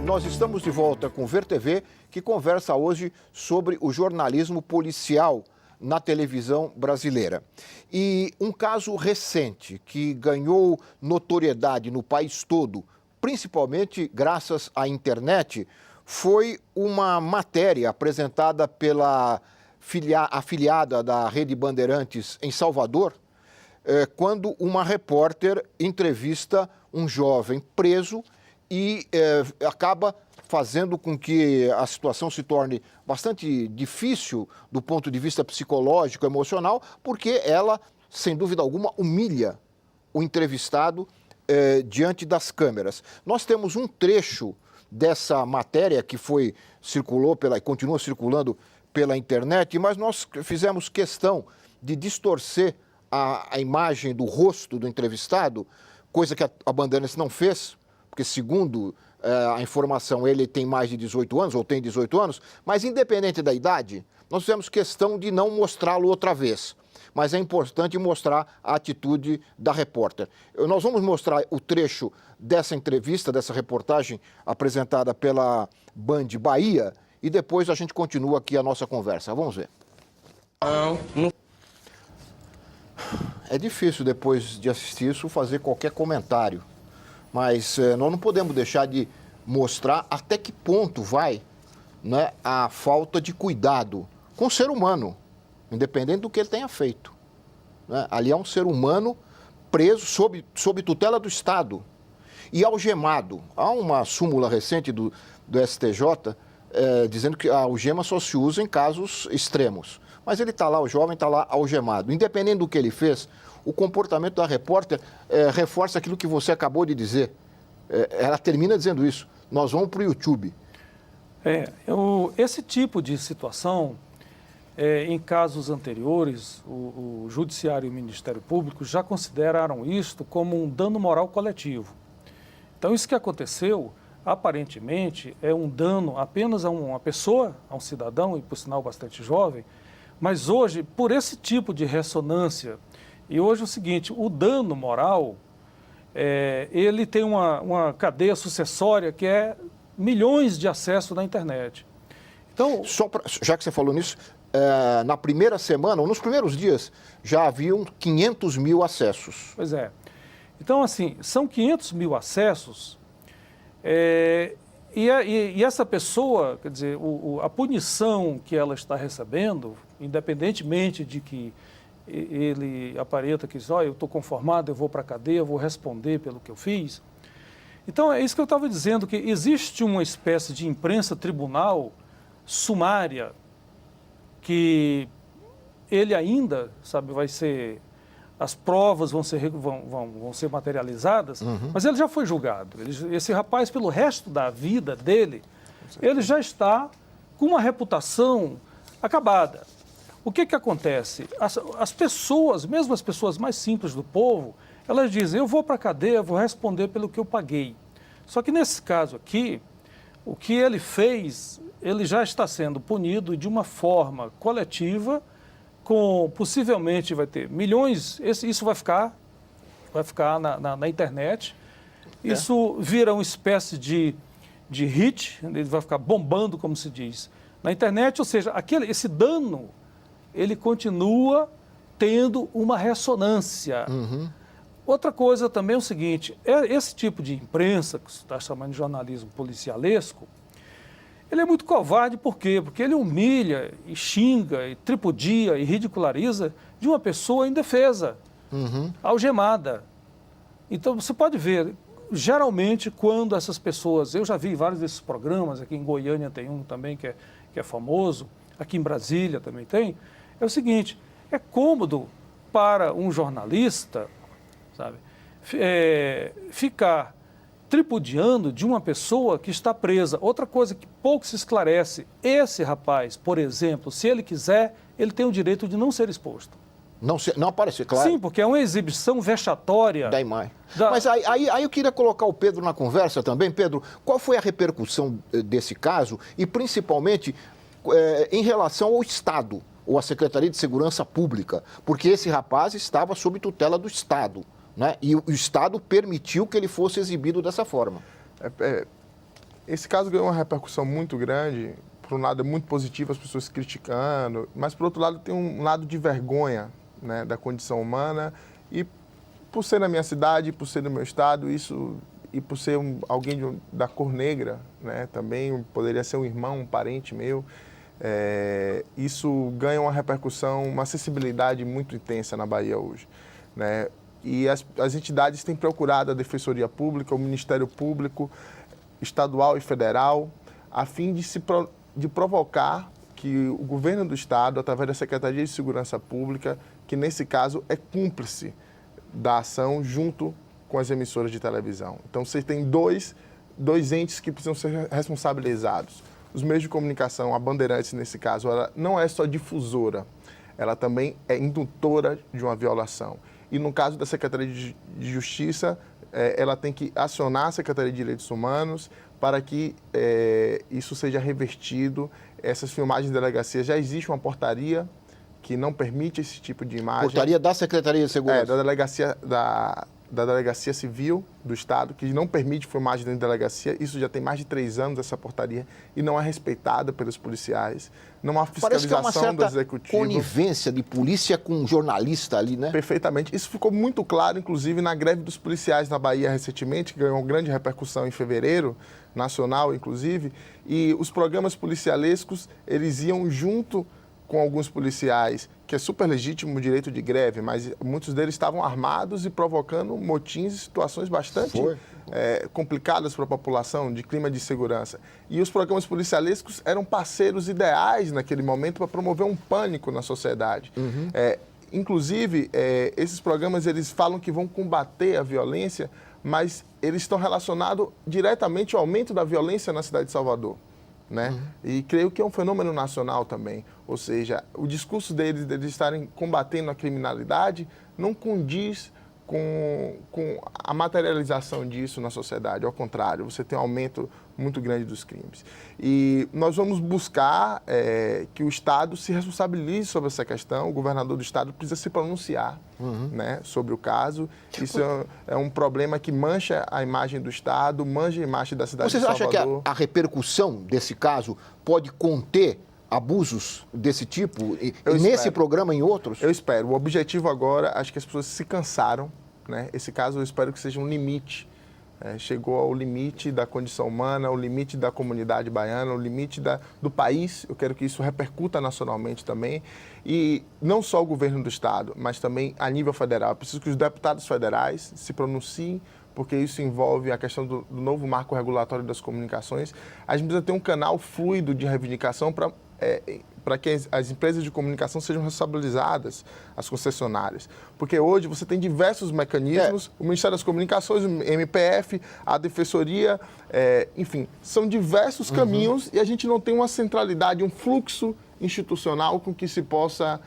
nós estamos de volta com o VerTV, que conversa hoje sobre o jornalismo policial na televisão brasileira. E um caso recente que ganhou notoriedade no país todo, principalmente graças à internet, foi uma matéria apresentada pela afiliada da Rede Bandeirantes em Salvador, quando uma repórter entrevista um jovem preso e acaba fazendo com que a situação se torne bastante difícil do ponto de vista psicológico, emocional, porque ela, sem dúvida alguma, humilha o entrevistado diante das câmeras. Nós temos um trecho dessa matéria que circulou e continua circulando pela internet, mas nós fizemos questão de distorcer a imagem do rosto do entrevistado, coisa que a Bandeirantes não fez, porque segundo a informação ele tem mais de 18 anos, ou tem 18 anos, mas independente da idade, nós fizemos questão de não mostrá-lo outra vez. Mas é importante mostrar a atitude da repórter. Nós vamos mostrar o trecho dessa entrevista, dessa reportagem apresentada pela Band Bahia, e depois a gente continua aqui a nossa conversa. Vamos ver. Não. É difícil, depois de assistir isso, fazer qualquer comentário. Mas nós não podemos deixar de mostrar até que ponto vai, né, a falta de cuidado com o ser humano, independente do que ele tenha feito. Né? Ali é um ser humano preso sob tutela do Estado e algemado. Há uma súmula recente do STJ dizendo que a algema só se usa em casos extremos. Mas ele está lá, o jovem está lá algemado. Independente do que ele fez, o comportamento da repórter reforça aquilo que você acabou de dizer. Ela termina dizendo isso. Nós vamos para o YouTube. Esse tipo de situação, em casos anteriores, o Judiciário e o Ministério Público já consideraram isto como um dano moral coletivo. Então, isso que aconteceu, aparentemente, é um dano apenas a uma pessoa, a um cidadão, e por sinal bastante jovem, mas hoje, por esse tipo de ressonância, e hoje é o seguinte, o dano moral, ele tem uma cadeia sucessória que é milhões de acessos na internet. Então, já que você falou nisso, na primeira semana, ou nos primeiros dias, já haviam 500 mil acessos. Pois é. Então, assim, são 500 mil acessos, e essa pessoa, quer dizer, a punição que ela está recebendo, independentemente de que ele aparenta que diz, eu estou conformado, eu vou para a cadeia, eu vou responder pelo que eu fiz. Então, é isso que eu estava dizendo, que existe uma espécie de imprensa tribunal sumária, que ele ainda, vai ser... As provas vão ser materializadas, mas ele já foi julgado. Esse rapaz, pelo resto da vida dele, ele já está com uma reputação acabada. O que acontece? As pessoas, mesmo as pessoas mais simples do povo, elas dizem, eu vou para a cadeia, vou responder pelo que eu paguei. Só que nesse caso aqui, o que ele fez, ele já está sendo punido de uma forma coletiva, possivelmente vai ter milhões, isso vai ficar na internet, isso vira uma espécie de hit, ele vai ficar bombando, como se diz, na internet, ou seja, esse dano, ele continua tendo uma ressonância. Uhum. Outra coisa também é o seguinte, esse tipo de imprensa, que se está chamando de jornalismo policialesco, ele é muito covarde, por quê? Porque ele humilha, e xinga, e tripudia, e ridiculariza de uma pessoa indefesa, algemada. Então, você pode ver, geralmente, quando essas pessoas... Eu já vi vários desses programas, aqui em Goiânia tem um também que é famoso, aqui em Brasília também tem. É o seguinte, é cômodo para um jornalista, ficar tripudiando de uma pessoa que está presa. Outra coisa que pouco se esclarece, esse rapaz, por exemplo, se ele quiser, ele tem o direito de não ser exposto. Não aparecer, claro. Sim, porque é uma exibição vexatória. Da imagem. Mas aí eu queria colocar o Pedro na conversa também. Pedro, qual foi a repercussão desse caso e, principalmente, em relação ao Estado, ou à Secretaria de Segurança Pública? Porque esse rapaz estava sob tutela do Estado. Né? E o Estado permitiu que ele fosse exibido dessa forma. Esse caso ganhou uma repercussão muito grande. Por um lado é muito positivo, as pessoas criticando, mas por outro lado tem um lado de vergonha, né, da condição humana. E por ser na minha cidade, por ser no meu estado, e por ser alguém da cor negra, né, também poderia ser um irmão, um parente meu, isso ganha uma repercussão, uma acessibilidade muito intensa na Bahia hoje, né? E as entidades têm procurado a Defensoria Pública, o Ministério Público, estadual e federal, a fim de provocar que o governo do estado, através da Secretaria de Segurança Pública, que nesse caso é cúmplice da ação junto com as emissoras de televisão. Então, você tem dois entes que precisam ser responsabilizados. Os meios de comunicação, a Bandeirantes, nesse caso, ela não é só difusora, ela também é indutora de uma violação. E no caso da Secretaria de Justiça, ela tem que acionar a Secretaria de Direitos Humanos para que isso seja revertido. Essas filmagens de delegacia, já existe uma portaria que não permite esse tipo de imagem. Portaria da Secretaria de Segurança? Da Delegacia Civil do Estado, que não permite filmagem dentro da delegacia. Isso já tem mais de 3 anos, essa portaria, e não é respeitada pelos policiais. Não há fiscalização do executivo. Parece que é uma certa conivência de polícia com jornalista ali, né? Perfeitamente. Isso ficou muito claro, inclusive, na greve dos policiais na Bahia recentemente, que ganhou grande repercussão em fevereiro, nacional, inclusive, e os programas policialescos, eles iam junto com alguns policiais, que é super legítimo o direito de greve, mas muitos deles estavam armados e provocando motins e situações bastante complicadas para a população, de clima de segurança. E os programas policialescos eram parceiros ideais naquele momento para promover um pânico na sociedade. Uhum. Inclusive, esses programas eles falam que vão combater a violência, mas eles estão relacionados diretamente ao aumento da violência na cidade de Salvador, né? Uhum. E creio que é um fenômeno nacional também. Ou seja, o discurso deles estarem combatendo a criminalidade não condiz com a materialização disso na sociedade. Ao contrário, você tem um aumento muito grande dos crimes. E nós vamos buscar que o Estado se responsabilize sobre essa questão. O governador do Estado precisa se pronunciar, né, sobre o caso. Isso é um problema que mancha a imagem do Estado, mancha a imagem da cidade de Salvador. Vocês acham que a repercussão desse caso pode conter abusos desse tipo, nesse programa e em outros? Eu espero. O objetivo agora, acho que as pessoas se cansaram, né? Esse caso eu espero que seja um limite. Chegou ao limite da condição humana, ao limite da comunidade baiana, ao limite do país. Eu quero que isso repercuta nacionalmente também. E não só o governo do Estado, mas também a nível federal. Eu preciso que os deputados federais se pronunciem, porque isso envolve a questão do novo marco regulatório das comunicações. A gente precisa ter um canal fluido de reivindicação para que as empresas de comunicação sejam responsabilizadas, as concessionárias. Porque hoje você tem diversos mecanismos, o Ministério das Comunicações, o MPF, a Defensoria, enfim, são diversos caminhos e a gente não tem uma centralidade, um fluxo institucional com que se possa,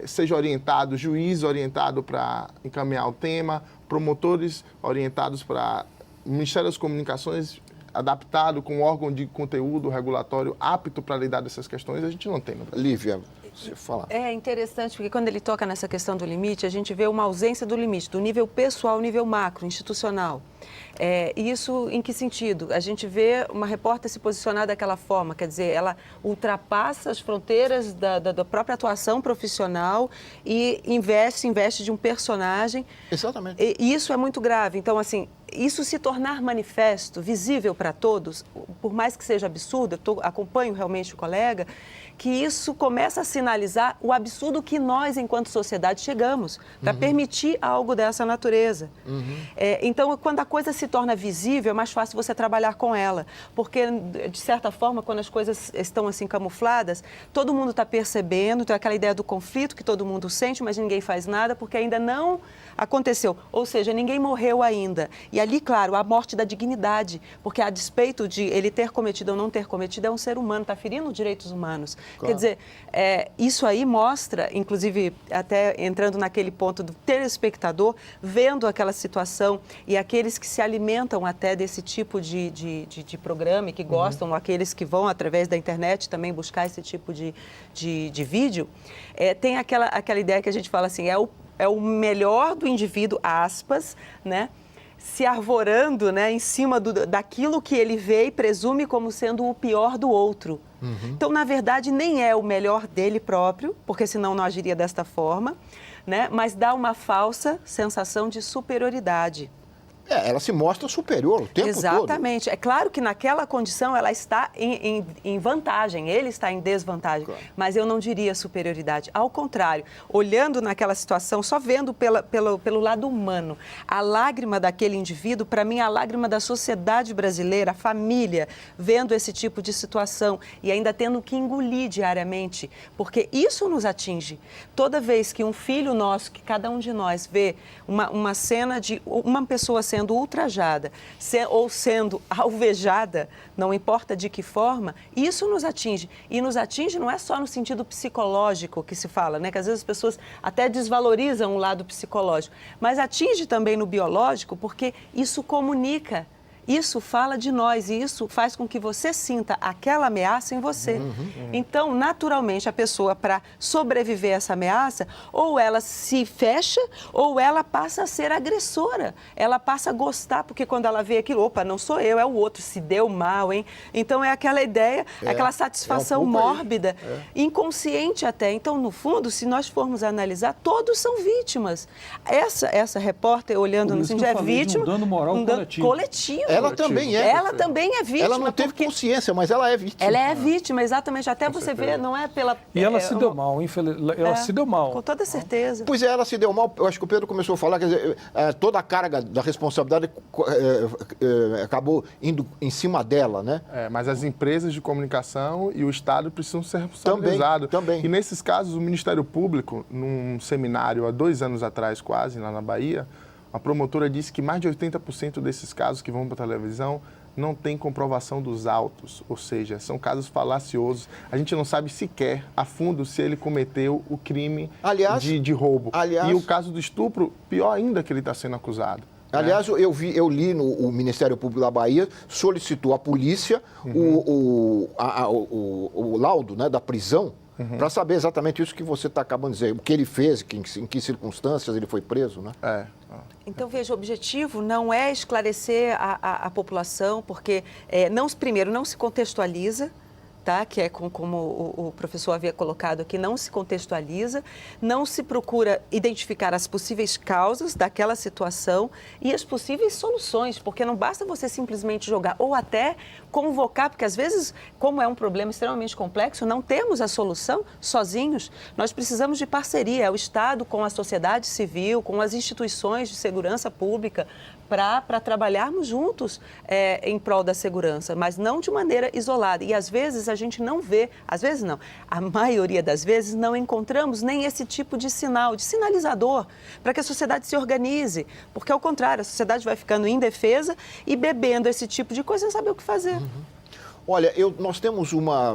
seja orientado, juiz orientado para encaminhar o tema, promotores orientados para o Ministério das Comunicações adaptado com um órgão de conteúdo regulatório apto para lidar dessas questões, a gente não tem no Brasil. Lívia, você fala. É interessante, porque quando ele toca nessa questão do limite, a gente vê uma ausência do limite, do nível pessoal ao nível macro, institucional. Isso em que sentido? A gente vê uma repórter se posicionar daquela forma, quer dizer, ela ultrapassa as fronteiras da própria atuação profissional e investe de um personagem. Exatamente. E isso é muito grave. Então, assim, isso se tornar manifesto, visível para todos, por mais que seja absurdo, eu acompanho realmente o colega, que isso começa a sinalizar o absurdo que nós, enquanto sociedade, chegamos para permitir algo dessa natureza. Então, quando a coisa se torna visível, é mais fácil você trabalhar com ela, porque, de certa forma, quando as coisas estão assim camufladas, todo mundo está percebendo, tem aquela ideia do conflito que todo mundo sente, mas ninguém faz nada porque ainda não aconteceu, ou seja, ninguém morreu ainda. E ali, claro, a morte da dignidade, porque a despeito de ele ter cometido ou não ter cometido, é um ser humano, está ferindo direitos humanos. Claro. Quer dizer, isso aí mostra, inclusive, até entrando naquele ponto do telespectador, vendo aquela situação e aqueles que se alimentam até desse tipo de programa e que gostam, aqueles que vão através da internet também buscar esse tipo de vídeo, tem aquela ideia que a gente fala assim, é o melhor do indivíduo, aspas, né? se arvorando, né, em cima daquilo que ele vê e presume como sendo o pior do outro. Então, na verdade, nem é o melhor dele próprio, porque senão não agiria desta forma, né, mas dá uma falsa sensação de superioridade. Ela se mostra superior o tempo todo. Exatamente. É claro que naquela condição ela está em vantagem, ele está em desvantagem, claro. Mas eu não diria superioridade. Ao contrário, olhando naquela situação, só vendo pelo lado humano, a lágrima daquele indivíduo, para mim, a lágrima da sociedade brasileira, a família, vendo esse tipo de situação e ainda tendo que engolir diariamente, porque isso nos atinge. Toda vez que um filho nosso, que cada um de nós vê uma cena de uma pessoa sendo ultrajada ou sendo alvejada, não importa de que forma, isso nos atinge. E nos atinge não é só no sentido psicológico que se fala, né? Que às vezes as pessoas até desvalorizam o lado psicológico, mas atinge também no biológico, porque isso comunica. Isso fala de nós e isso faz com que você sinta aquela ameaça em você. Então, naturalmente, a pessoa, para sobreviver a essa ameaça, ou ela se fecha ou ela passa a ser agressora. Ela passa a gostar, porque quando ela vê aquilo, opa, não sou eu, é o outro, se deu mal, hein? Então, é aquela ideia, aquela satisfação mórbida, inconsciente até. Então, no fundo, se nós formos analisar, todos são vítimas. Essa repórter, olhando no sentido, é vítima. Um dano moral coletivo. Ela também é. Ela também é vítima. Ela não teve consciência, mas ela é vítima. Ela é vítima, exatamente. Até você ver, não é pela... E ela se deu mal, infelizmente. Ela se deu mal. Com toda certeza. Pois é, ela se deu mal. Eu acho que o Pedro começou a falar, quer dizer, toda a carga da responsabilidade acabou indo em cima dela, né? Mas as empresas de comunicação e o Estado precisam ser responsabilizados. Também. E nesses casos, o Ministério Público, num seminário há 2 anos atrás, quase, lá na Bahia, a promotora disse que mais de 80% desses casos que vão para a televisão não tem comprovação dos autos, ou seja, são casos falaciosos. A gente não sabe sequer a fundo se ele cometeu o crime de roubo. E o caso do estupro, pior ainda que ele está sendo acusado. Aliás, eu li o Ministério Público da Bahia, solicitou à polícia o laudo, né, da prisão, para saber exatamente isso que você está acabando de dizer, o que ele fez, em que circunstâncias ele foi preso, né? Então, veja, o objetivo não é esclarecer a população, porque, primeiro, não se contextualiza, tá? Que é como o professor havia colocado aqui, não se contextualiza, não se procura identificar as possíveis causas daquela situação e as possíveis soluções, porque não basta você simplesmente jogar ou até convocar, porque às vezes, como é um problema extremamente complexo, não temos a solução sozinhos, nós precisamos de parceria, o Estado com a sociedade civil, com as instituições de segurança pública, para trabalharmos juntos em prol da segurança, mas não de maneira isolada. E às vezes a gente não vê, às vezes não, a maioria das vezes não encontramos nem esse tipo de sinal, de sinalizador, para que a sociedade se organize. Porque ao contrário, a sociedade vai ficando indefesa e bebendo esse tipo de coisa sem saber o que fazer. Olha, nós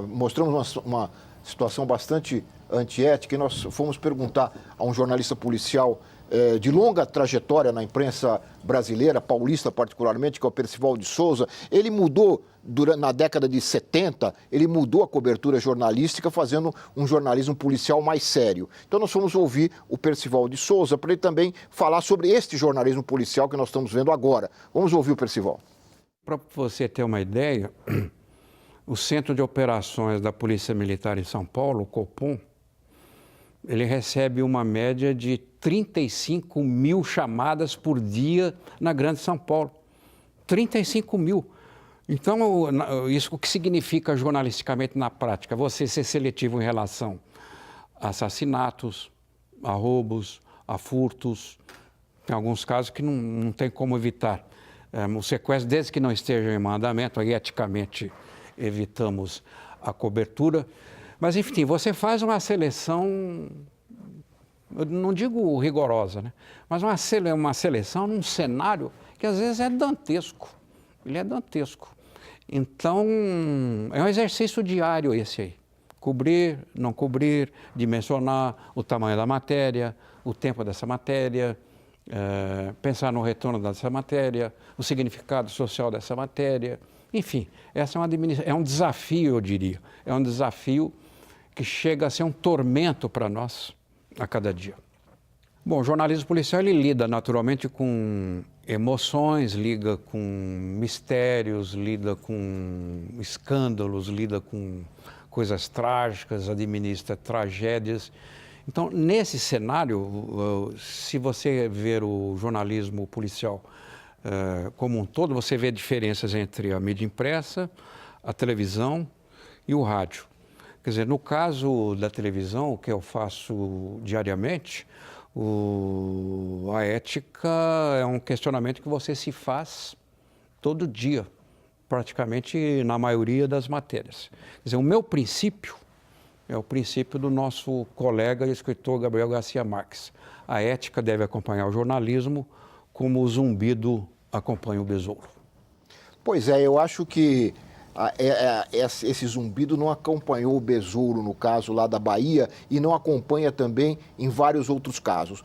mostramos uma situação bastante antiética e nós fomos perguntar a um jornalista policial de longa trajetória na imprensa brasileira, paulista particularmente, que é o Percival de Souza. Ele mudou, na década de 70, ele mudou a cobertura jornalística, fazendo um jornalismo policial mais sério. Então nós fomos ouvir o Percival de Souza para ele também falar sobre este jornalismo policial que nós estamos vendo agora. Vamos ouvir o Percival. Para você ter uma ideia, o Centro de Operações da Polícia Militar em São Paulo, o Copom, ele recebe uma média de 35 mil chamadas por dia na Grande São Paulo. 35 mil. Então, isso o que significa jornalisticamente na prática? Você ser seletivo em relação a assassinatos, a roubos, a furtos. Tem alguns casos que não tem como evitar. O sequestro, desde que não esteja em mandamento, aí eticamente evitamos a cobertura. Mas, enfim, você faz uma seleção, eu não digo rigorosa, né? Mas uma seleção num cenário que às vezes é dantesco. Ele é dantesco. Então, é um exercício diário esse aí. Cobrir, não cobrir, dimensionar o tamanho da matéria, o tempo dessa matéria, pensar no retorno dessa matéria, o significado social dessa matéria. Enfim, essa é um desafio, eu diria. É um desafio que chega a ser um tormento para nós a cada dia. Bom, o jornalismo policial ele lida naturalmente com emoções, lida com mistérios, lida com escândalos, lida com coisas trágicas, administra tragédias. Então, nesse cenário, se você ver o jornalismo policial como um todo, você vê diferenças entre a mídia impressa, a televisão e o rádio. Quer dizer, no caso da televisão, que eu faço diariamente, a ética é um questionamento que você se faz todo dia, praticamente na maioria das matérias. Quer dizer, o meu princípio é o princípio do nosso colega e escritor Gabriel Garcia Marques. A ética deve acompanhar o jornalismo como o zumbido acompanha o besouro. Pois é, eu acho que esse zumbido não acompanhou o besouro no caso lá da Bahia e não acompanha também em vários outros casos.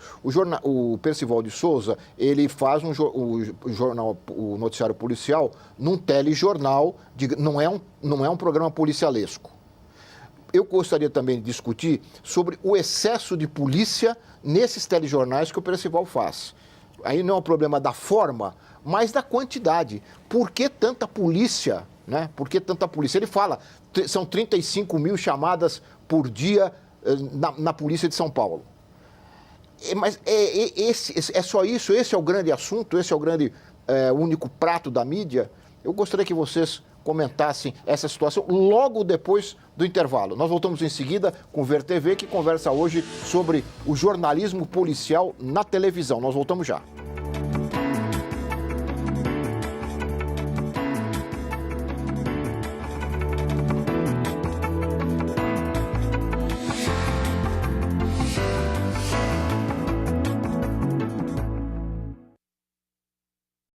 O Percival de Souza, ele faz o noticiário policial num telejornal, não é um programa policialesco. Eu gostaria também de discutir sobre o excesso de polícia nesses telejornais que o Percival faz. Aí não é um problema da forma, mas da quantidade. Por que tanta polícia? Né? Por que tanta polícia? Ele fala, são 35 mil chamadas por dia na polícia de São Paulo. Mas é só isso? Esse é o grande assunto? Esse é o grande único prato da mídia? Eu gostaria que vocês comentassem essa situação logo depois do intervalo. Nós voltamos em seguida com o Ver TV, que conversa hoje sobre o jornalismo policial na televisão. Nós voltamos já.